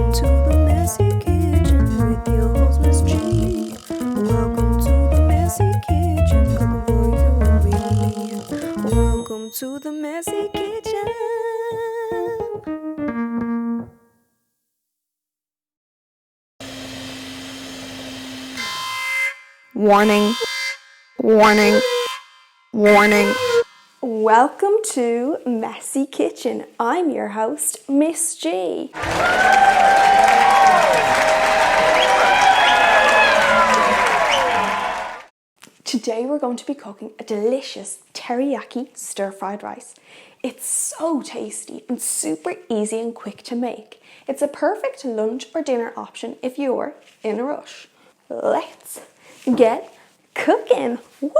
Welcome to the messy kitchen with your host Miss G. Welcome to the messy kitchen, cooking for you and me. Welcome to the messy kitchen. Warning, warning, warning. Welcome to Messy Kitchen. I'm your host, Miss G. Today we're going to be cooking a delicious teriyaki stir-fried rice. It's so tasty and super easy and quick to make. It's a perfect lunch or dinner option if you're in a rush. Let's get cooking. Woo,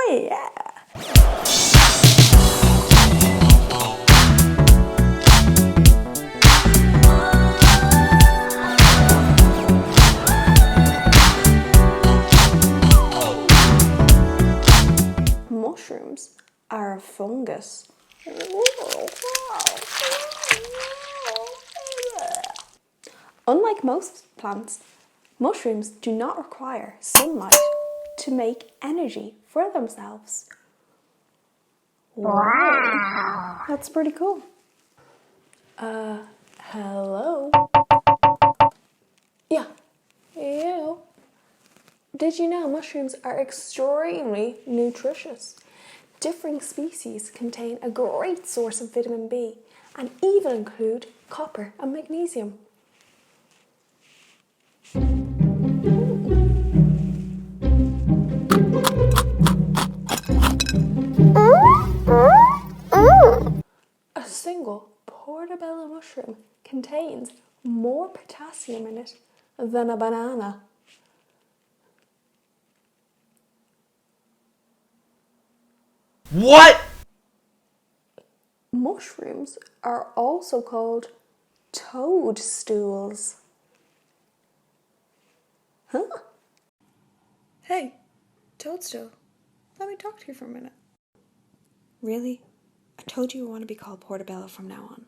yeah. Mushrooms are a fungus. Unlike most plants, mushrooms do not require sunlight to make energy for themselves. Wow. That's pretty cool. Hello? Yeah. You. Did you know mushrooms are extremely nutritious? Different species contain a great source of vitamin B and even include copper and magnesium. A single portobello mushroom contains more potassium in it than a banana. What? Mushrooms are also called toadstools. Huh? Hey, Toadstool, let me talk to you for a minute. Really? I told you want to be called Portobello from now on.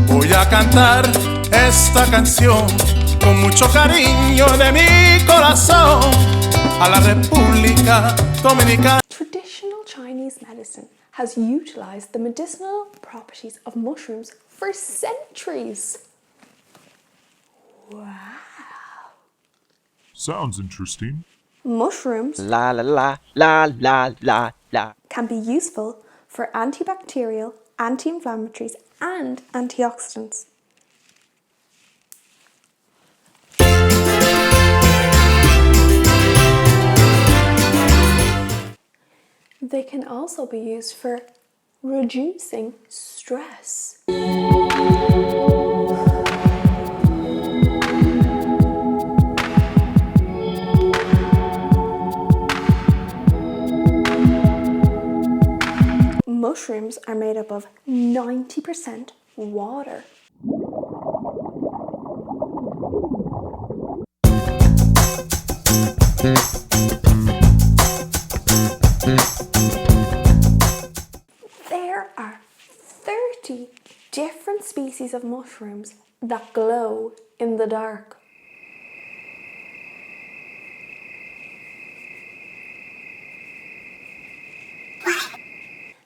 Voy a cantar esta canción con mucho cariño de mi corazón a la República Dominicana. Traditional Chinese medicine has utilized the medicinal properties of mushrooms for centuries. Wow. Sounds interesting. Mushrooms La la la la la la la. can be useful for antibacterial, anti-inflammatories, and antioxidants. They can also be used for reducing stress. Mushrooms are made up of 90% water. There are 30 different species of mushrooms that glow in the dark.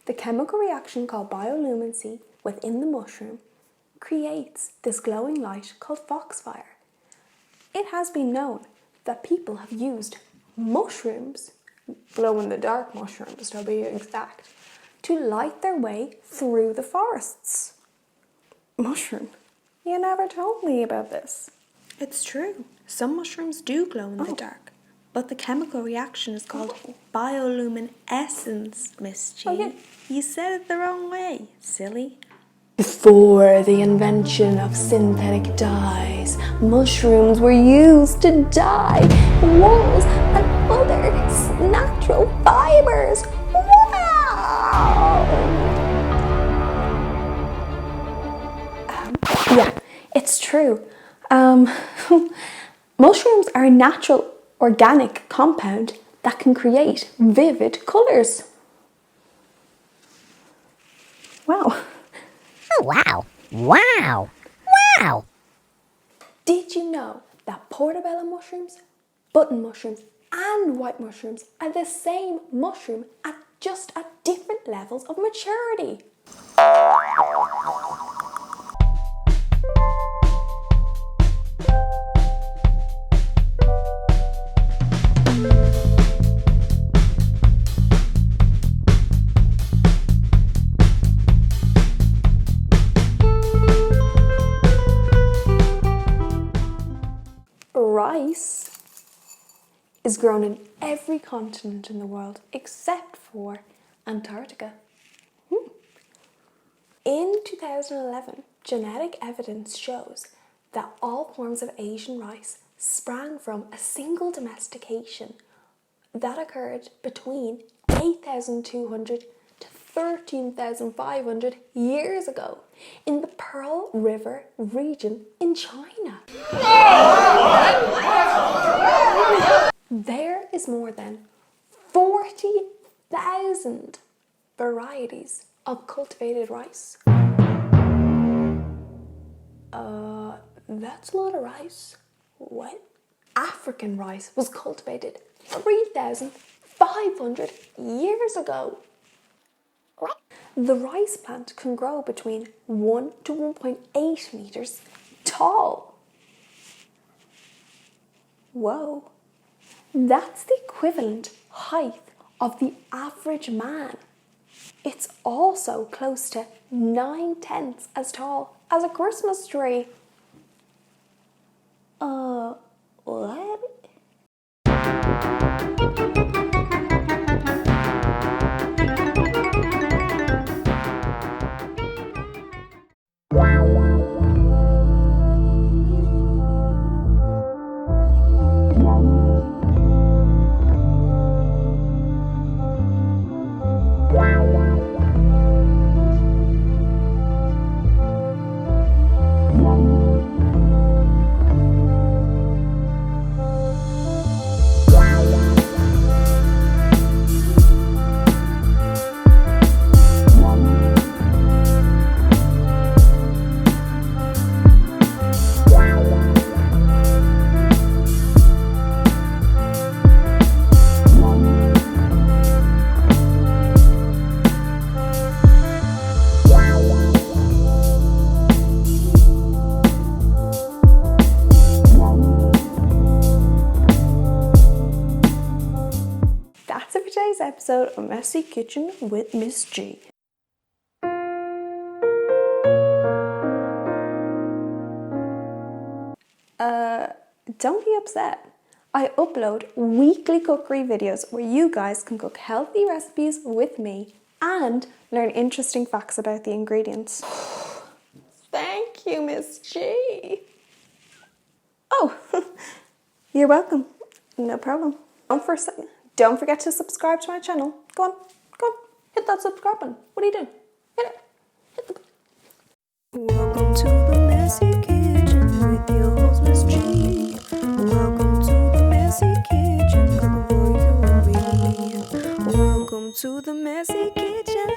The chemical reaction called bioluminescence within the mushroom creates this glowing light called foxfire. It has been known that people have used mushrooms, glow-in-the-dark mushrooms to be exact, to light their way through the forests. Mushroom, you never told me about this. It's true, some mushrooms do glow in the dark, but the chemical reaction is called bioluminescence, Miss G. yeah. You said it the wrong way, silly. Before the invention of synthetic dyes, mushrooms were used to dye walls and other natural fibers. Wow! Yeah, it's true. Mushrooms are a natural organic compound that can create vivid colours. Wow. Oh, wow. Wow. Wow. Did you know that portobello mushrooms, button mushrooms, and white mushrooms are the same mushroom just at different levels of maturity? Rice is grown in every continent in the world except for Antarctica. In 2011, genetic evidence shows that all forms of Asian rice sprang from a single domestication that occurred between 8,200 to 13,500 years ago in the Pearl River region in China. There is more than 40,000 varieties of cultivated rice. That's a lot of rice. What? African rice was cultivated 3,500 years ago. What? The rice plant can grow between 1 to 1.8 meters tall. Whoa. That's the equivalent height of the average man. It's also close to 9/10 as tall as a Christmas tree. What? That's it for today's episode of Messy Kitchen with Miss G. Don't be upset. I upload weekly cookery videos where you guys can cook healthy recipes with me and learn interesting facts about the ingredients. Thank you, Miss G. Oh, you're welcome. No problem. Don't forget to subscribe to my channel. Go on, hit that subscribe button. What are you doing? Hit it. Hit the button. Welcome to the messy kitchen with your host, Miss G. Welcome to the messy kitchen, cooking for you and me. Welcome to the messy kitchen.